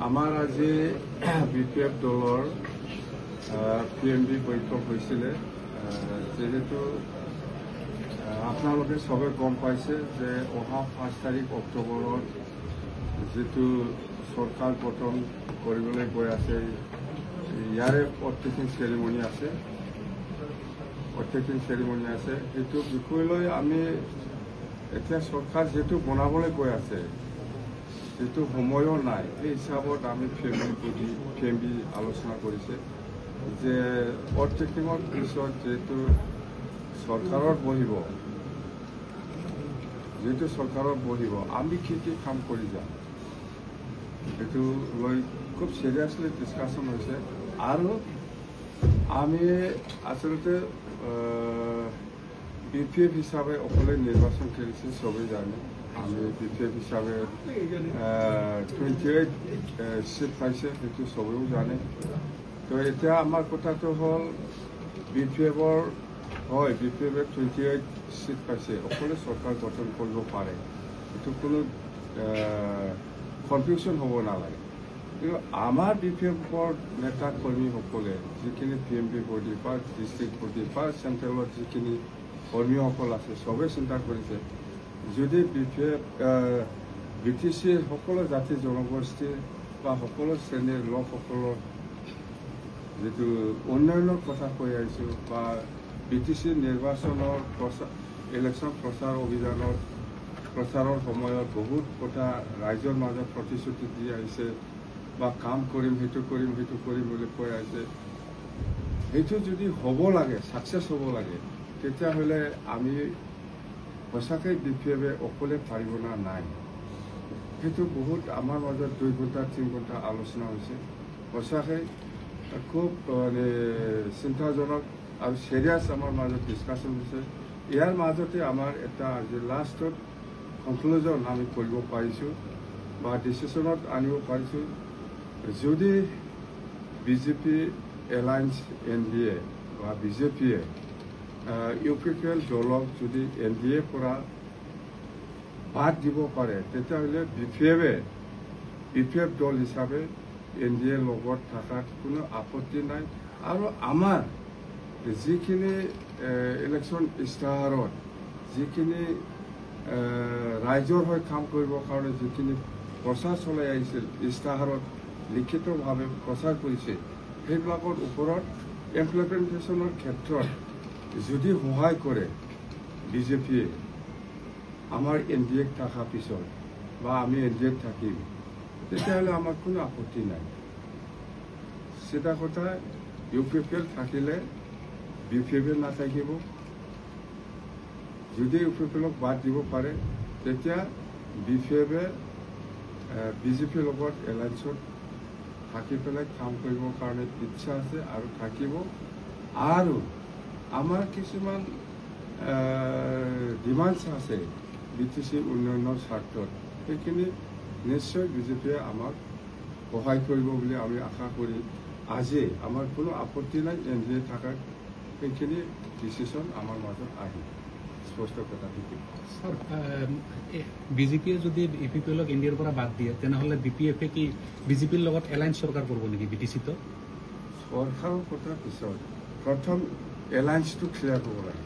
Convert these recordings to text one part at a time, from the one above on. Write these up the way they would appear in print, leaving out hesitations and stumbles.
আমাৰ আজি বিপিএফ দলৰ PMB বৈঠক হৈছিলে যেহেতু আপোনালোকে সবে গম পাইছে যে অহা 5 তাৰিখ অক্টোবৰত যেটো সৰকাৰ গঠন কৰিবলৈ গৈ আছে ইয়াৰে অৰ্থেটিং সেৰেমনি আছে এইটো বিষয়লৈ আমি এতিয়া সরকার যেটো বনাবলৈ গৈ আছে যেটো সময়ও নাই এই হিসাবত আমি PMB আলোচনা কৰিছে যে অৰ্থেটিঙৰ পিছত যেটো সৰকাৰত বহিব আমি কি কাম কৰি যাম এইটো লৈ খুব সিৰিয়াসলি ডিসকাশন হৈছে আৰু আমি আসলতে বিপিএফ হিসাবে অকলে নির্বাচন করেছি সবাই জানে আমি বিপিএফ হিসাবে 28 সিট পাইছে সেইটো সবেও জানে তো এতিয়া আমার কথাটো হল বিপিএফর হয় বিপিএফে 28 সিট পাইছে অকলে সরকার গঠন করব পারে এটো কোনো কনফিউশন হব নালাগে কিন্তু আমার বিপিএফর নেতা কর্মী সকলে যিখিনি PMB বডি বা ডিস্ট্রিক্ট বডি বা সেন্ট্রেলত যিখিনি কর্মীসকল আছে সবে চিন্তা কৰিছে যদি বিপিএফ BTC সকলো জাতি জনগোষ্ঠী বা সকলো শ্ৰেণীৰ লোকসকলৰ যেটো উন্নয়নৰ কথা কৈ আহিছো বা BTC নিৰ্বাচনৰ ইলেকশন প্ৰচাৰ অভিযানৰ প্ৰচাৰৰ সময়ত বহুত কথা ৰাইজৰ মাজত প্ৰতিশ্ৰুতি দি আহিছে বা কাম কৰিম সেইটো কৰিম বুলি কৈ আহিছে সেইটো যদি হ'ব লাগে সাকসেস হ'ব লাগে তেতিয়াহ'লে আমি সঁচাকৈ বিপিএফে অকলে পাৰিব না নাই সেইটো বহুত আমাৰ মাজত 2 ঘণ্টা 3 ঘণ্টা আলোচনা হৈছে সঁচাকৈ খুব চিন্তাজনক আৰু সিৰিয়াস আমাৰ মাজত ডিসকাশন হৈছে ইয়াৰ মাজতে আমাৰ এটা যে লাষ্টত কনক্লুজন আমি কৰিব পাৰিছো বা ডিসিশনত আনিব পাৰিছো যদি বিজেপি এলায়েন্স NDA বা বিজেপিয়ে UPPL দলক যদি NDA পৰা বাদ দিব পাৰে তেতিয়াহ'লে বিপিএফ দল হিচাপে NDA লগত থকাত কোনো আপত্তি নাই আৰু আমাৰ যিখিনি ইলেকশন ইস্তাহাৰত যিখিনি ৰাইজৰ হৈ কাম কৰিবৰ কাৰণে যিখিনি প্ৰচাৰ চলাই আহিছিল ইস্তাহাৰত লিখিতভাৱে প্ৰচাৰ কৰিছে সেইবিলাকৰ ওপৰত ইমপ্লিমেণ্টেশ্যনৰ ক্ষেত্ৰত যদি সহায় কৰে বিজেপিয়ে আমাৰ NDA থকা পিছত বা আমি NDA থাকিম তেতিয়াহ'লে আমাৰ কোনো আপত্তি নাই সেটা কথা UPPL থাকিলে বিপিএফ নাথাকিব যদি UPPLক বাদ দিব পাৰে তেতিয়া বিপিএফে বিজেপিৰ লগত এলায়েন্সত থাকি পেলাই কাম কৰিবৰ কাৰণে ইচ্ছা আছে আৰু থাকিব আৰু আমাৰ কিছুমান ডিমান্ডছ আছে BTC উন্নয়নৰ স্বাৰ্থত সেইখিনি নিশ্চয় বিজেপিয়ে আমাক সহায় কৰিব বুলি আমি আশা কৰি আজি আমাৰ কোনো আপত্তি নাই NDA থাকাৰ সেইখিনি ডিসিশন আমাৰ মাজত আহি স্পষ্ট কথা থাকিব স্যাৰ বিজেপিয়ে যদি UPPLক NDAৰ পৰা বাদ দিয়ে তেনেহলে বিপিএফে কি বিজেপিৰ লগত এলায়েন্স সৰকাৰ কৰব নেকি BTC-ত সৰকাৰৰ কথা পিছত প্ৰথম এলায়েন্সটো ক্লিয়াৰ কৰিব লাগে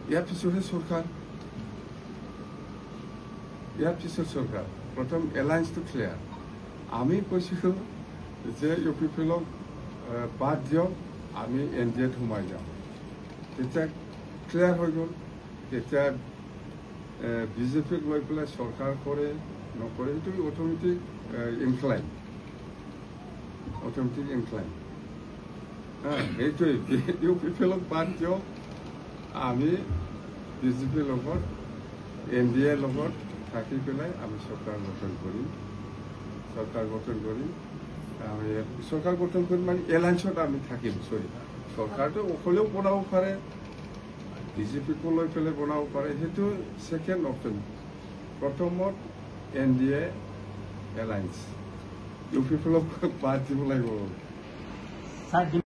ইয়াৰ পিছতহে সরকার প্রথম এলায়েন্সটো ক্লিয়ার আমি কৈছিলো যে UPPLক বাদ দিয়ক আমি NDAত সোমাই যাম তেতিয়া ক্লিয়াৰ হৈ গ'ল তেতিয়া বিজেপিক লৈ পেলাই সৰকাৰ কৰে নকৰে এইটো অট'মেটিক ইনক্লাইন সেইটোৱে UPPLক বাদ দিয়ক আমি বিজেপিৰ লগত NDAৰ লগত থাকি পেলাই আমি সৰকাৰ গঠন কৰিম সৰকাৰ গঠন কৰি মানে এলায়েন্সত আমি থাকিম সৰকাৰটো অকলেও বনাব পাৰে বিজেপিকো লৈ পেলাই বনাব পাৰে সেইটো সেকেন্ড অপশন প্ৰথমত NDA এলায়েন্স UPPLক বাদ দিব লাগিব